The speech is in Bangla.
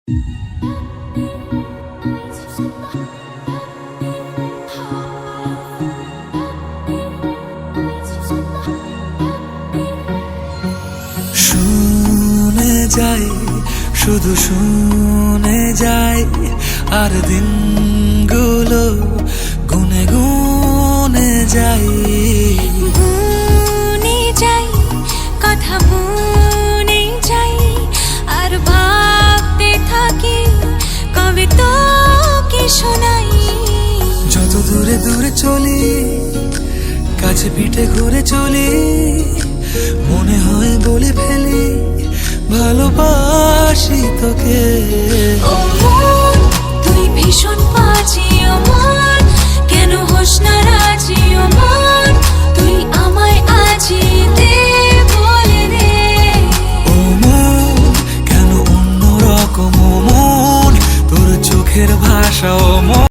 শুনে যাই, শুধু শুনে যাই, আর দিনগুলো গুনে গুনে যাই। গুনে যাই, কথা মনে যাই, আর ভাবতে থাকি কবে তোকে শোনাই। যত দূরে দূরে চলি, কাছে পিঠে ঘুরে চলি, মনে হয় বলে ফেলি ভালোবাসি তোকে। ও মন, তুই ভীষণ পাজি, ও মন, কেন হোস না রাজি, ও মন, তুই আমায় আজি দে বলে দে। ও মন, কেন অন্য রকম, ও মন, তোর চোখের ভাষা, ও মন।